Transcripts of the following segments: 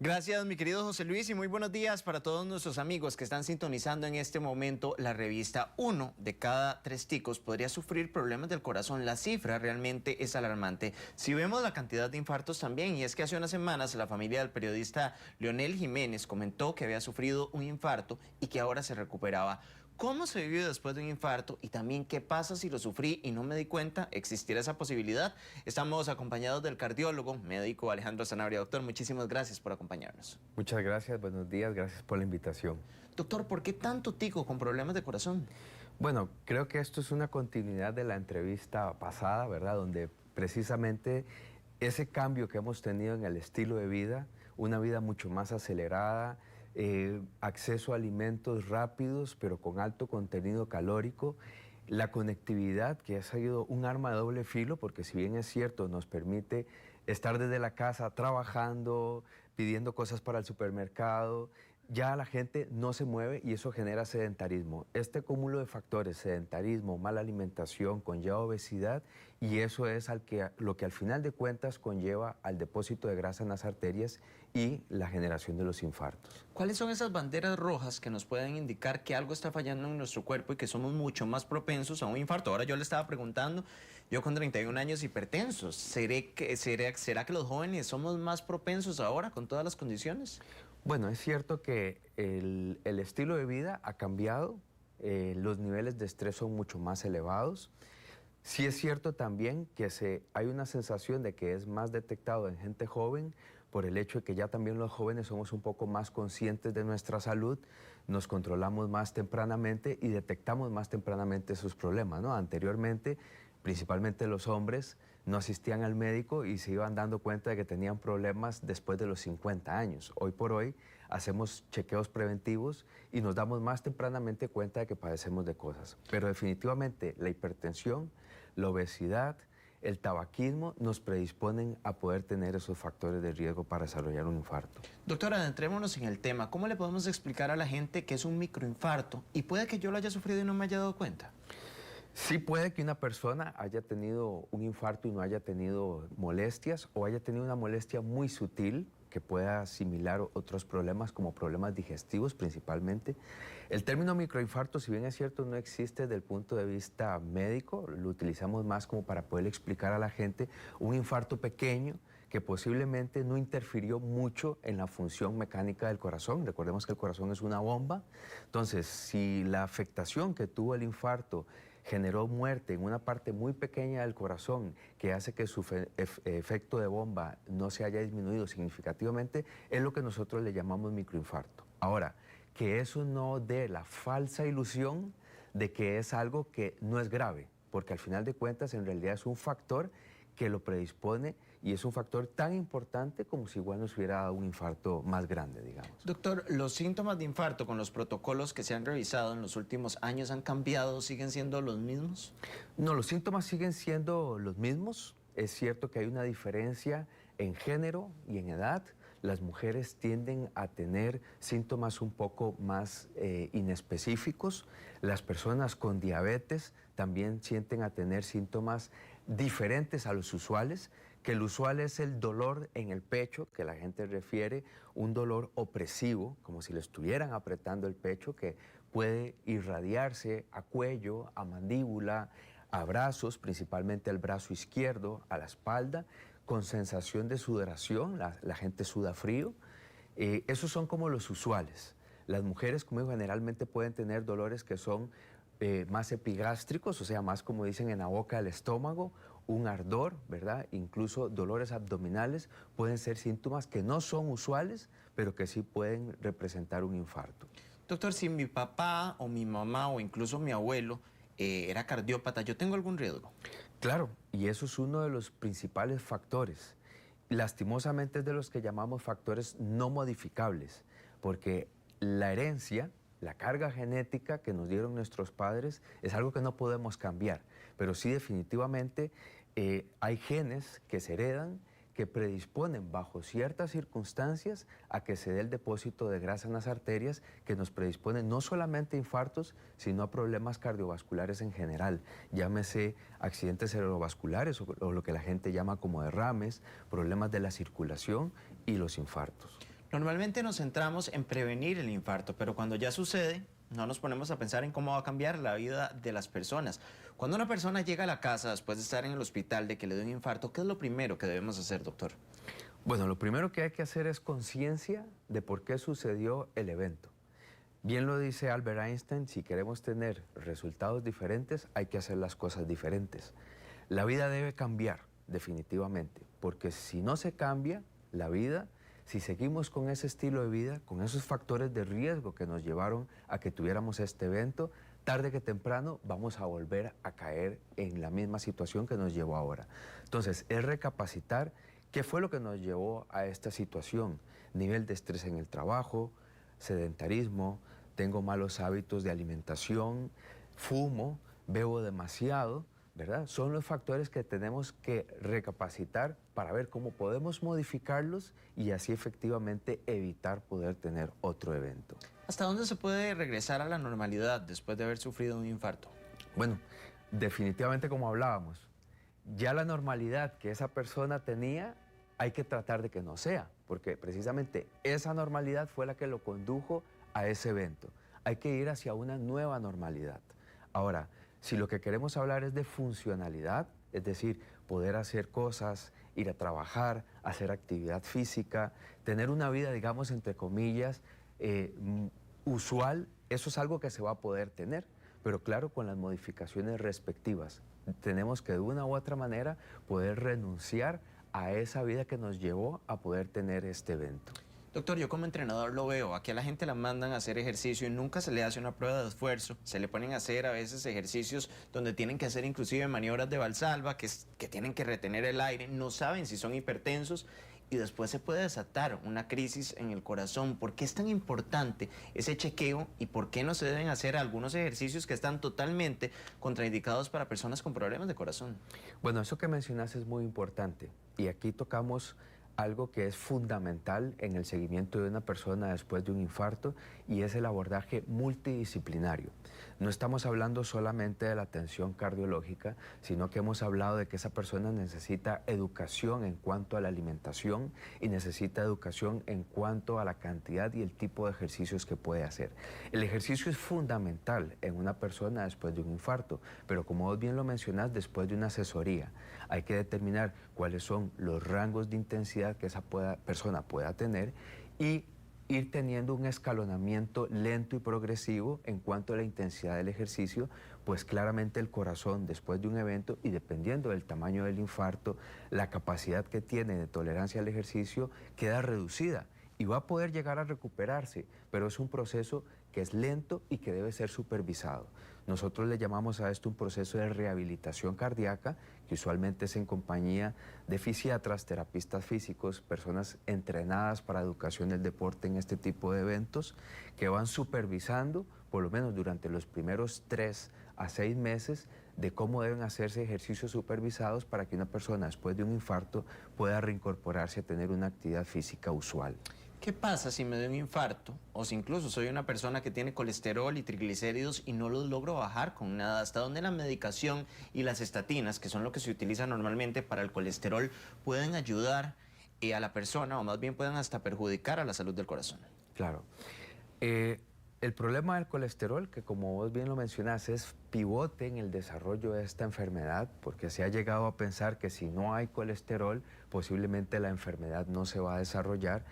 Gracias, mi querido José Luis, y muy buenos días para todos nuestros amigos que están sintonizando en este momento la revista. 1 de cada 3 ticos podría sufrir problemas del corazón. La cifra realmente es alarmante. Si vemos la cantidad de infartos también, y es que hace unas semanas la familia del periodista Leonel Jiménez comentó que había sufrido un infarto y que ahora se recuperaba. ¿Cómo se vive después de un infarto? Y también, ¿qué pasa si lo sufrí y no me di cuenta? ¿Existiera esa posibilidad? Estamos acompañados del cardiólogo, médico Alejandro Sanabria. Doctor, muchísimas gracias por acompañarnos. Muchas gracias, buenos días, gracias por la invitación. Doctor, ¿por qué tanto tico con problemas de corazón? Bueno, creo que esto es una continuidad de la entrevista pasada, ¿verdad? Donde precisamente ese cambio que hemos tenido en el estilo de vida, una vida mucho más acelerada, acceso a alimentos rápidos pero con alto contenido calórico, la conectividad que ha sido un arma de doble filo, porque si bien es cierto nos permite estar desde la casa trabajando, pidiendo cosas para el supermercado, ya la gente no se mueve y eso genera sedentarismo. Este cúmulo de factores, sedentarismo, mala alimentación, conlleva obesidad y eso es lo que al final de cuentas conlleva al depósito de grasa en las arterias y la generación de los infartos. ¿Cuáles son esas banderas rojas que nos pueden indicar que algo está fallando en nuestro cuerpo y que somos mucho más propensos a un infarto? Ahora yo le estaba preguntando, yo con 31 años hipertensos, ¿será que los jóvenes somos más propensos ahora con todas las condiciones? Bueno, es cierto que el estilo de vida ha cambiado, los niveles de estrés son mucho más elevados. Sí es cierto también que hay una sensación de que es más detectado en gente joven por el hecho de que ya también los jóvenes somos un poco más conscientes de nuestra salud, nos controlamos más tempranamente y detectamos más tempranamente esos problemas, ¿no? Anteriormente, principalmente los hombres, no asistían al médico y se iban dando cuenta de que tenían problemas después de los 50 años. Hoy por hoy hacemos chequeos preventivos y nos damos más tempranamente cuenta de que padecemos de cosas. Pero definitivamente la hipertensión, la obesidad, el tabaquismo nos predisponen a poder tener esos factores de riesgo para desarrollar un infarto. Doctora, adentrémonos en el tema. ¿Cómo le podemos explicar a la gente que es un microinfarto y puede que yo lo haya sufrido y no me haya dado cuenta? Sí puede que una persona haya tenido un infarto y no haya tenido molestias o haya tenido una molestia muy sutil que pueda asimilar otros problemas como problemas digestivos principalmente. El término microinfarto, si bien es cierto, no existe desde el punto de vista médico, lo utilizamos más como para poder explicar a la gente un infarto pequeño que posiblemente no interfirió mucho en la función mecánica del corazón. Recordemos que el corazón es una bomba. Entonces, si la afectación que tuvo el infarto generó muerte en una parte muy pequeña del corazón que hace que su efecto de bomba no se haya disminuido significativamente, es lo que nosotros le llamamos microinfarto. Ahora, que eso no dé la falsa ilusión de que es algo que no es grave, porque al final de cuentas en realidad es un factor que lo predispone y es un factor tan importante como si igual nos hubiera dado un infarto más grande, digamos. Doctor, ¿los síntomas de infarto con los protocolos que se han revisado en los últimos años han cambiado, siguen siendo los mismos? No, los síntomas siguen siendo los mismos. Es cierto que hay una diferencia en género y en edad. Las mujeres tienden a tener síntomas un poco más inespecíficos. Las personas con diabetes también tienden a tener síntomas diferentes a los usuales, que el usual es el dolor en el pecho, que la gente refiere, un dolor opresivo, como si le estuvieran apretando el pecho, que puede irradiarse a cuello, a mandíbula, a brazos, principalmente al brazo izquierdo, a la espalda, con sensación de sudoración, la gente suda frío. Esos son como los usuales. Las mujeres, como digo, generalmente pueden tener dolores que son más epigástricos, o sea, más como dicen en la boca del estómago, un ardor, ¿verdad? Incluso dolores abdominales pueden ser síntomas que no son usuales, pero que sí pueden representar un infarto. Doctor, si mi papá o mi mamá o incluso mi abuelo era cardiópata, ¿yo tengo algún riesgo? Claro, y eso es uno de los principales factores. Lastimosamente es de los que llamamos factores no modificables, porque la herencia, la carga genética que nos dieron nuestros padres es algo que no podemos cambiar, pero sí definitivamente hay genes que se heredan que predisponen bajo ciertas circunstancias a que se dé el depósito de grasa en las arterias que nos predisponen no solamente a infartos, sino a problemas cardiovasculares en general, llámese accidentes cerebrovasculares o lo que la gente llama como derrames, problemas de la circulación y los infartos. Normalmente nos centramos en prevenir el infarto, pero cuando ya sucede, no nos ponemos a pensar en cómo va a cambiar la vida de las personas. Cuando una persona llega a la casa después de estar en el hospital de que le dio un infarto, ¿qué es lo primero que debemos hacer, doctor? Bueno, lo primero que hay que hacer es conciencia de por qué sucedió el evento. Bien lo dice Albert Einstein, si queremos tener resultados diferentes, hay que hacer las cosas diferentes. La vida debe cambiar, definitivamente, porque si no se cambia la vida, si seguimos con ese estilo de vida, con esos factores de riesgo que nos llevaron a que tuviéramos este evento, tarde que temprano vamos a volver a caer en la misma situación que nos llevó ahora. Entonces, es recapacitar qué fue lo que nos llevó a esta situación. Nivel de estrés en el trabajo, sedentarismo, tengo malos hábitos de alimentación, fumo, bebo demasiado, ¿verdad? Son los factores que tenemos que recapacitar para ver cómo podemos modificarlos y así efectivamente evitar poder tener otro evento. ¿Hasta dónde se puede regresar a la normalidad después de haber sufrido un infarto? Bueno, definitivamente como hablábamos, ya la normalidad que esa persona tenía hay que tratar de que no sea, porque precisamente esa normalidad fue la que lo condujo a ese evento. Hay que ir hacia una nueva normalidad. Ahora, si lo que queremos hablar es de funcionalidad, es decir, poder hacer cosas, ir a trabajar, hacer actividad física, tener una vida, digamos, entre comillas, usual, eso es algo que se va a poder tener, pero claro, con las modificaciones respectivas. Tenemos que de una u otra manera poder renunciar a esa vida que nos llevó a poder tener este evento. Doctor, yo como entrenador lo veo, aquí a la gente la mandan a hacer ejercicio y nunca se le hace una prueba de esfuerzo, se le ponen a hacer a veces ejercicios donde tienen que hacer inclusive maniobras de valsalva, que tienen que retener el aire, no saben si son hipertensos y después se puede desatar una crisis en el corazón. ¿Por qué es tan importante ese chequeo y por qué no se deben hacer algunos ejercicios que están totalmente contraindicados para personas con problemas de corazón? Bueno, eso que mencionas es muy importante y aquí tocamos algo que es fundamental en el seguimiento de una persona después de un infarto y es el abordaje multidisciplinario. No estamos hablando solamente de la atención cardiológica, sino que hemos hablado de que esa persona necesita educación en cuanto a la alimentación y necesita educación en cuanto a la cantidad y el tipo de ejercicios que puede hacer. El ejercicio es fundamental en una persona después de un infarto, pero como vos bien lo mencionás, después de una asesoría, hay que determinar cuáles son los rangos de intensidad que esa persona pueda tener y ir teniendo un escalonamiento lento y progresivo en cuanto a la intensidad del ejercicio, pues claramente el corazón después de un evento y dependiendo del tamaño del infarto, la capacidad que tiene de tolerancia al ejercicio queda reducida y va a poder llegar a recuperarse, pero es un proceso que es lento y que debe ser supervisado. Nosotros le llamamos a esto un proceso de rehabilitación cardíaca, que usualmente es en compañía de fisiatras, terapistas físicos, personas entrenadas para educación del deporte en este tipo de eventos, que van supervisando, por lo menos durante los primeros 3 a 6 meses, de cómo deben hacerse ejercicios supervisados para que una persona después de un infarto pueda reincorporarse a tener una actividad física usual. ¿Qué pasa si me doy un infarto o si incluso soy una persona que tiene colesterol y triglicéridos y no los logro bajar con nada? ¿Hasta dónde la medicación y las estatinas, que son lo que se utiliza normalmente para el colesterol, pueden ayudar a la persona o más bien pueden hasta perjudicar a la salud del corazón? Claro. El problema del colesterol, que como vos bien lo mencionás, es pivote en el desarrollo de esta enfermedad, porque se ha llegado a pensar que si no hay colesterol, posiblemente la enfermedad no se va a desarrollar.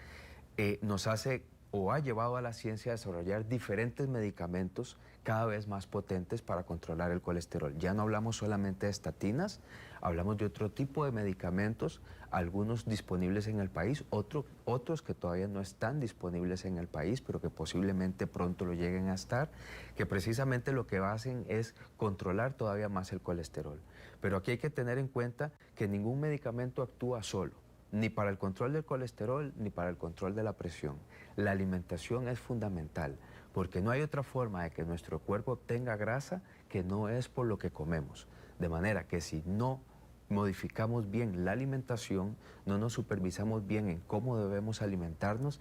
Nos hace o ha llevado a la ciencia a desarrollar diferentes medicamentos cada vez más potentes para controlar el colesterol. Ya no hablamos solamente de estatinas, hablamos de otro tipo de medicamentos, algunos disponibles en el país, otros que todavía no están disponibles en el país, pero que posiblemente pronto lo lleguen a estar, que precisamente lo que hacen es controlar todavía más el colesterol. Pero aquí hay que tener en cuenta que ningún medicamento actúa solo, ni para el control del colesterol, ni para el control de la presión. La alimentación es fundamental, porque no hay otra forma de que nuestro cuerpo obtenga grasa que no es por lo que comemos. De manera que si no modificamos bien la alimentación, no nos supervisamos bien en cómo debemos alimentarnos,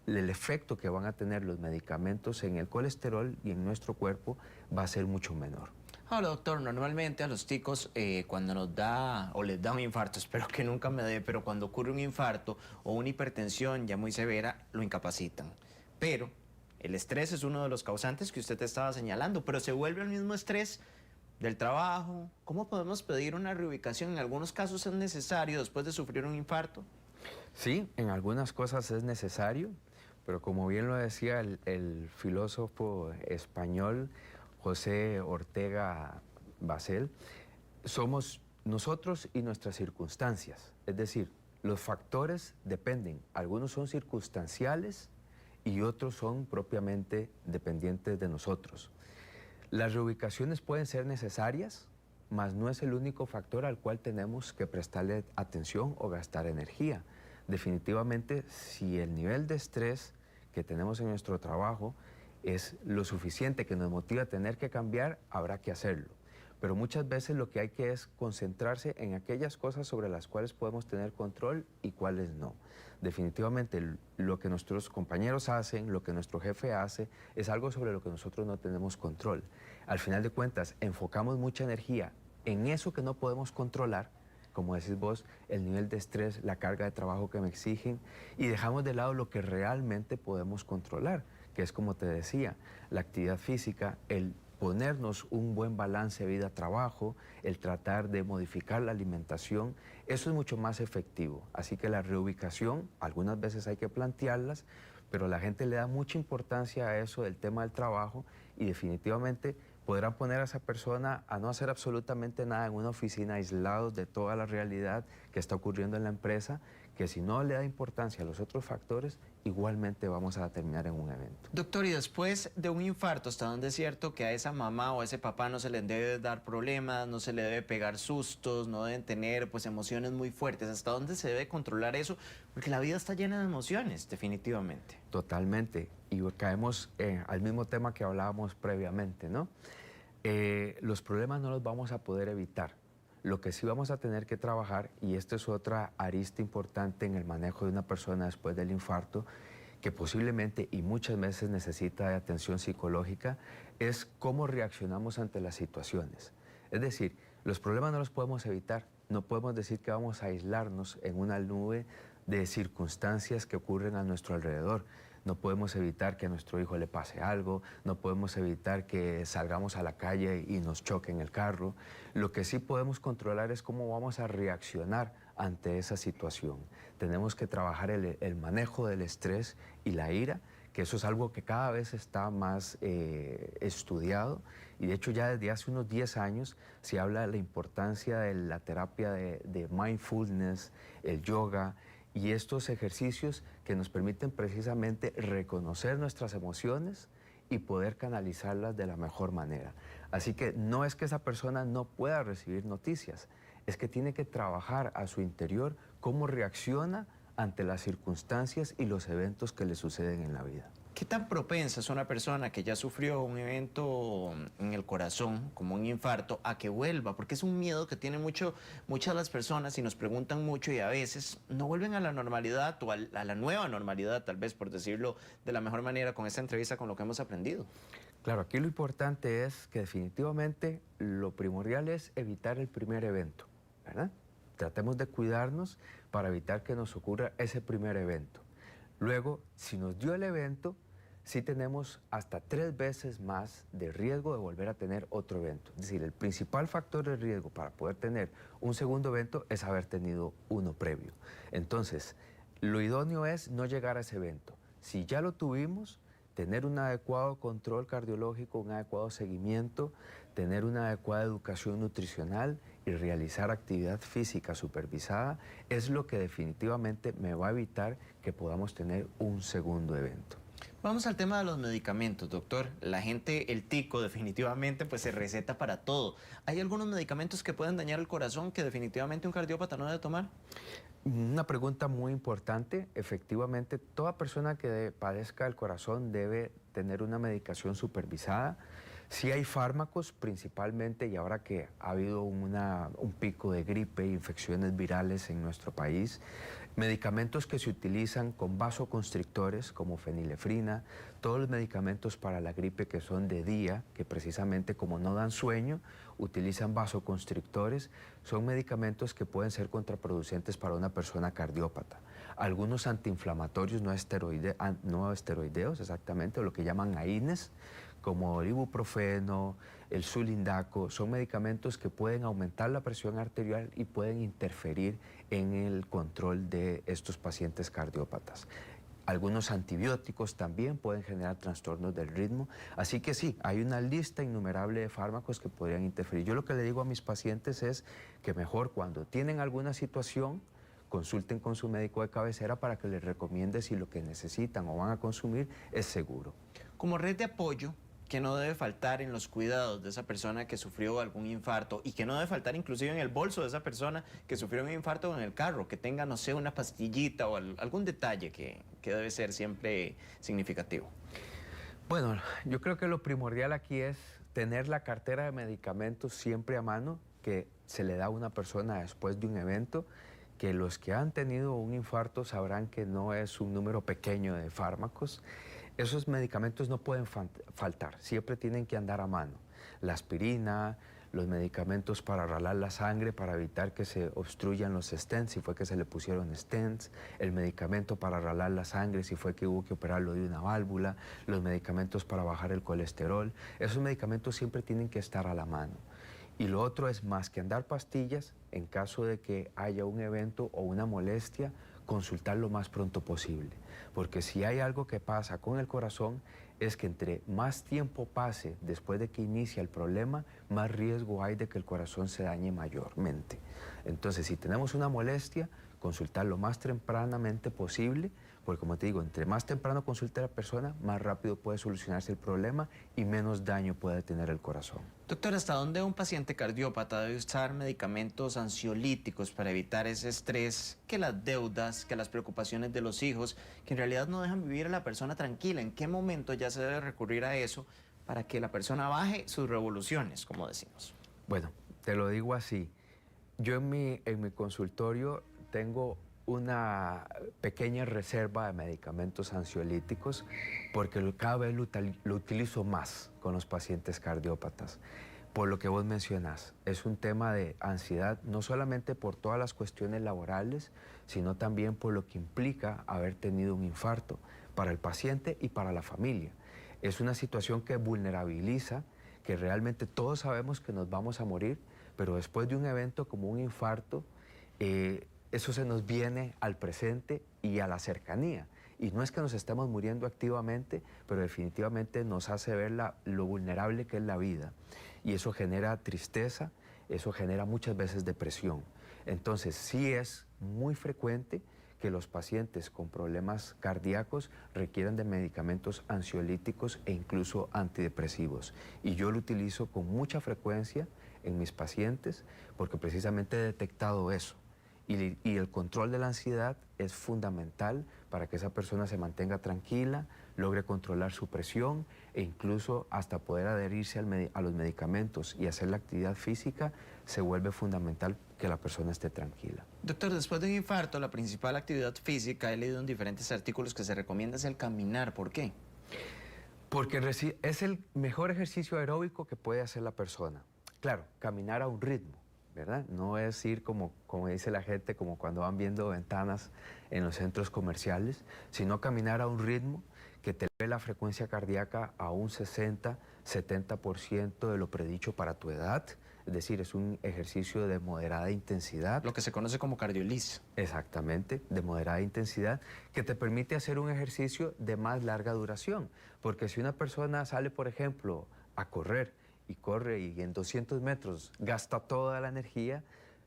el efecto que van a tener los medicamentos en el colesterol y en nuestro cuerpo va a ser mucho menor. Ahora, doctor, normalmente a los ticos cuando nos da o les da un infarto, espero que nunca me dé, pero cuando ocurre un infarto o una hipertensión ya muy severa, lo incapacitan. Pero el estrés es uno de los causantes que usted estaba señalando, pero se vuelve el mismo estrés del trabajo. ¿Cómo podemos pedir una reubicación? En algunos casos es necesario después de sufrir un infarto. Sí, en algunas cosas es necesario, pero como bien lo decía el filósofo español José Ortega Basel, somos nosotros y nuestras circunstancias. Es decir, los factores dependen. Algunos son circunstanciales y otros son propiamente dependientes de nosotros. Las reubicaciones pueden ser necesarias, mas no es el único factor al cual tenemos que prestarle atención o gastar energía. Definitivamente, si el nivel de estrés que tenemos en nuestro trabajo es lo suficiente que nos motiva a tener que cambiar, habrá que hacerlo. Pero muchas veces lo que hay que es concentrarse en aquellas cosas sobre las cuales podemos tener control y cuáles no. Definitivamente lo que nuestros compañeros hacen, lo que nuestro jefe hace, es algo sobre lo que nosotros no tenemos control. Al final de cuentas, enfocamos mucha energía en eso que no podemos controlar, como decís vos, el nivel de estrés, la carga de trabajo que me exigen, y dejamos de lado lo que realmente podemos controlar, que es, como te decía, la actividad física, el ponernos un buen balance vida-trabajo, el tratar de modificar la alimentación, eso es mucho más efectivo. Así que la reubicación, algunas veces hay que plantearlas, pero la gente le da mucha importancia a eso del tema del trabajo y definitivamente podrán poner a esa persona a no hacer absolutamente nada en una oficina aislados de toda la realidad que está ocurriendo en la empresa, que si no le da importancia a los otros factores, igualmente vamos a terminar en un evento. Doctor, y después de un infarto, ¿hasta dónde es cierto que a esa mamá o a ese papá no se les debe dar problemas, no se le debe pegar sustos, no deben tener pues emociones muy fuertes? ¿Hasta dónde se debe controlar eso? Porque la vida está llena de emociones, definitivamente. Totalmente. Y caemos al mismo tema que hablábamos previamente, ¿no? Los problemas no los vamos a poder evitar. Lo que sí vamos a tener que trabajar, y esta es otra arista importante en el manejo de una persona después del infarto, que posiblemente y muchas veces necesita de atención psicológica, es cómo reaccionamos ante las situaciones. Es decir, los problemas no los podemos evitar. No podemos decir que vamos a aislarnos en una nube de circunstancias que ocurren a nuestro alrededor. No podemos evitar que a nuestro hijo le pase algo, no podemos evitar que salgamos a la calle y nos choquen el carro. Lo que sí podemos controlar es cómo vamos a reaccionar ante esa situación. Tenemos que trabajar el manejo del estrés y la ira, que eso es algo que cada vez está más estudiado, y de hecho ya desde hace unos 10 años se habla de la importancia de la terapia de mindfulness, el yoga, y estos ejercicios que nos permiten precisamente reconocer nuestras emociones y poder canalizarlas de la mejor manera. Así que no es que esa persona no pueda recibir noticias, es que tiene que trabajar a su interior cómo reacciona ante las circunstancias y los eventos que le suceden en la vida. ¿Qué tan propensa es una persona que ya sufrió un evento en el corazón, como un infarto, a que vuelva? Porque es un miedo que tienen muchas de las personas y nos preguntan mucho y a veces no vuelven a la normalidad o a la nueva normalidad, tal vez por decirlo de la mejor manera con esta entrevista, con lo que hemos aprendido. Claro, aquí lo importante es que definitivamente lo primordial es evitar el primer evento, ¿verdad? Tratemos de cuidarnos para evitar que nos ocurra ese primer evento. Luego, si nos dio el evento, sí tenemos hasta 3 veces más de riesgo de volver a tener otro evento. Es decir, el principal factor de riesgo para poder tener un segundo evento es haber tenido uno previo. Entonces, lo idóneo es no llegar a ese evento. Si ya lo tuvimos, tener un adecuado control cardiológico, un adecuado seguimiento, tener una adecuada educación nutricional y realizar actividad física supervisada es lo que definitivamente me va a evitar que podamos tener un segundo evento. Vamos al tema de los medicamentos, doctor. La gente, el tico, definitivamente, pues se receta para todo. ¿Hay algunos medicamentos que pueden dañar el corazón que definitivamente un cardiópata no debe tomar? Una pregunta muy importante. Efectivamente, toda persona que padezca el corazón debe tener una medicación supervisada. Sí hay fármacos principalmente, y ahora que ha habido un pico de gripe e infecciones virales en nuestro país, medicamentos que se utilizan con vasoconstrictores como fenilefrina, todos los medicamentos para la gripe que son de día, que precisamente como no dan sueño, utilizan vasoconstrictores, son medicamentos que pueden ser contraproducentes para una persona cardiópata. Algunos antiinflamatorios no esteroideos, exactamente, o lo que llaman AINES, como el ibuprofeno, el sulindaco, son medicamentos que pueden aumentar la presión arterial y pueden interferir en el control de estos pacientes cardiópatas. Algunos antibióticos también pueden generar trastornos del ritmo, así que sí, hay una lista innumerable de fármacos que podrían interferir. Yo lo que le digo a mis pacientes es que mejor cuando tienen alguna situación, consulten con su médico de cabecera para que les recomiende si lo que necesitan o van a consumir es seguro. Como red de apoyo, que no debe faltar en los cuidados de esa persona que sufrió algún infarto y que no debe faltar inclusive en el bolso de esa persona que sufrió un infarto o en el carro, que tenga, no sé, una pastillita o algún detalle que debe ser siempre significativo. Bueno, yo creo que lo primordial aquí es tener la cartera de medicamentos siempre a mano que se le da a una persona después de un evento, que los que han tenido un infarto sabrán que no es un número pequeño de fármacos. Esos medicamentos no pueden faltar, siempre tienen que andar a mano. La aspirina, los medicamentos para ralar la sangre, para evitar que se obstruyan los stents, si fue que se le pusieron stents, el medicamento para ralar la sangre, si fue que hubo que operarlo de una válvula, los medicamentos para bajar el colesterol. Esos medicamentos siempre tienen que estar a la mano. Y lo otro es más que andar pastillas, en caso de que haya un evento o una molestia, consultar lo más pronto posible. Porque si hay algo que pasa con el corazón, es que entre más tiempo pase después de que inicia el problema, más riesgo hay de que el corazón se dañe mayormente. Entonces, si tenemos una molestia, consultar lo más tempranamente posible, porque como te digo, entre más temprano consulte a la persona, más rápido puede solucionarse el problema y menos daño puede tener el corazón. Doctor, ¿hasta dónde un paciente cardiópata debe usar medicamentos ansiolíticos para evitar ese estrés, que las deudas, que las preocupaciones de los hijos, que en realidad no dejan vivir a la persona tranquila? ¿En qué momento ya se debe recurrir a eso para que la persona baje sus revoluciones, como decimos? Bueno, te lo digo así. Yo en mi consultorio tengo una pequeña reserva de medicamentos ansiolíticos porque cada vez lo utilizo más con los pacientes cardiópatas. Por lo que vos mencionás, es un tema de ansiedad, no solamente por todas las cuestiones laborales, sino también por lo que implica haber tenido un infarto para el paciente y para la familia. Es una situación que vulnerabiliza, que realmente todos sabemos que nos vamos a morir, pero después de un evento como un infarto, eso se nos viene al presente y a la cercanía. Y no es que nos estemos muriendo activamente, pero definitivamente nos hace ver lo vulnerable que es la vida. Y eso genera tristeza, eso genera muchas veces depresión. Entonces sí es muy frecuente que los pacientes con problemas cardíacos requieran de medicamentos ansiolíticos e incluso antidepresivos. Y yo lo utilizo con mucha frecuencia en mis pacientes porque precisamente he detectado eso. Y el control de la ansiedad es fundamental para que esa persona se mantenga tranquila, logre controlar su presión e incluso hasta poder adherirse a los medicamentos y hacer la actividad física, se vuelve fundamental que la persona esté tranquila. Doctor, después de un infarto, la principal actividad física, he leído en diferentes artículos que se recomienda es el caminar. ¿Por qué? Porque es el mejor ejercicio aeróbico que puede hacer la persona. Claro, caminar a un ritmo, ¿verdad? No es ir como dice la gente, como cuando van viendo ventanas en los centros comerciales, sino caminar a un ritmo que te eleve la frecuencia cardíaca a un 60-70% de lo predicho para tu edad. Es decir, es un ejercicio de moderada intensidad. Lo que se conoce como cardioliz. Exactamente, de moderada intensidad, que te permite hacer un ejercicio de más larga duración. Porque si una persona sale, por ejemplo, a correr, y corre y en 200 metros gasta toda la energía,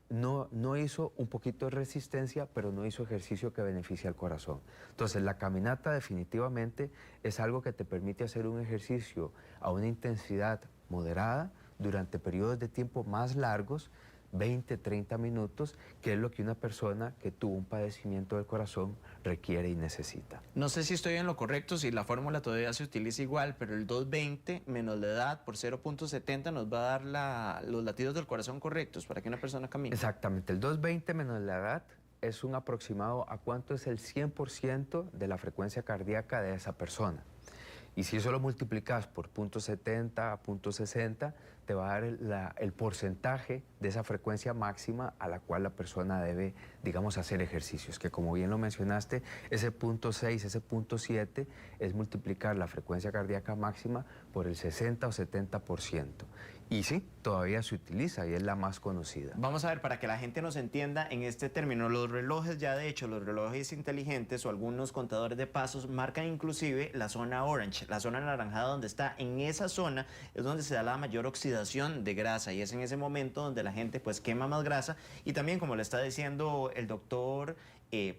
no hizo un poquito de resistencia, pero no hizo ejercicio que beneficie al corazón. Entonces, la caminata definitivamente es algo que te permite hacer un ejercicio a una intensidad moderada durante periodos de tiempo más largos, 20, 30 minutos, que es lo que una persona que tuvo un padecimiento del corazón requiere y necesita. No sé si estoy en lo correcto, si la fórmula todavía se utiliza igual, pero el 220 menos la edad por 0.70 nos va a dar los latidos del corazón correctos para que una persona camine. Exactamente, el 220 menos la edad es un aproximado a cuánto es el 100% de la frecuencia cardíaca de esa persona. Y si eso lo multiplicas por .70 a .60, te va a dar el porcentaje de esa frecuencia máxima a la cual la persona debe, digamos, hacer ejercicios. Que como bien lo mencionaste, ese .6, ese .7 es multiplicar la frecuencia cardíaca máxima por el 60 o 70%. Y sí, todavía se utiliza y es la más conocida. Vamos a ver, para que la gente nos entienda en este término, los relojes ya de hecho, los relojes inteligentes o algunos contadores de pasos marcan inclusive la zona orange, la zona anaranjada donde está. En esa zona es donde se da la mayor oxidación de grasa y es en ese momento donde la gente pues quema más grasa y también, como le está diciendo el doctor,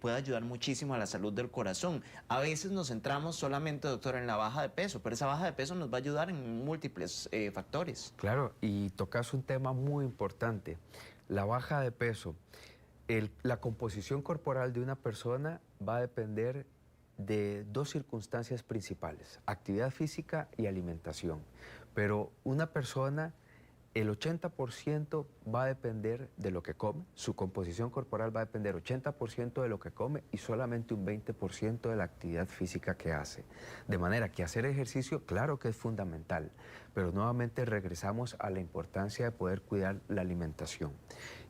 puede ayudar muchísimo a la salud del corazón. A veces nos centramos solamente, doctor, en la baja de peso, pero esa baja de peso nos va a ayudar en múltiples factores. Claro, y tocas un tema muy importante, la baja de peso. La composición corporal de una persona va a depender de dos circunstancias principales, actividad física y alimentación. Pero una persona, el 80% va a depender de lo que come, su composición corporal va a depender 80% de lo que come y solamente un 20% de la actividad física que hace. De manera que hacer ejercicio, claro que es fundamental, pero nuevamente regresamos a la importancia de poder cuidar la alimentación.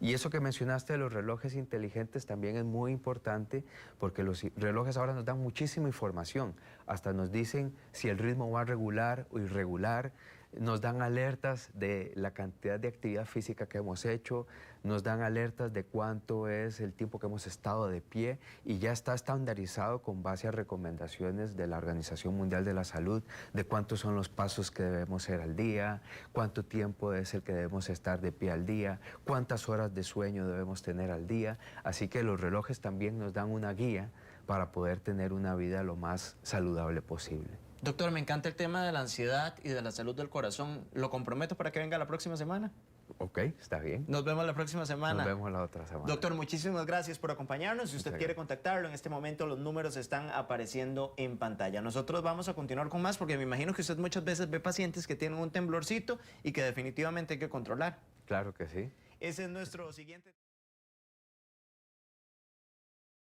Y eso que mencionaste de los relojes inteligentes también es muy importante porque los relojes ahora nos dan muchísima información, hasta nos dicen si el ritmo va regular o irregular, nos dan alertas de la cantidad de actividad física que hemos hecho, nos dan alertas de cuánto es el tiempo que hemos estado de pie y ya está estandarizado con base a recomendaciones de la Organización Mundial de la Salud de cuántos son los pasos que debemos hacer al día, cuánto tiempo es el que debemos estar de pie al día, cuántas horas de sueño debemos tener al día. Así que los relojes también nos dan una guía para poder tener una vida lo más saludable posible. Doctor, me encanta el tema de la ansiedad y de la salud del corazón. ¿Lo comprometo para que venga la próxima semana? Ok, está bien. Nos vemos la próxima semana. Nos vemos la otra semana. Doctor, muchísimas gracias por acompañarnos. Si usted Muchas quiere gracias. contactarlo, en este momento los números están apareciendo en pantalla. Nosotros vamos a continuar con más porque me imagino que usted muchas veces ve pacientes que tienen un temblorcito y que definitivamente hay que controlar. Claro que sí. Ese es nuestro siguiente...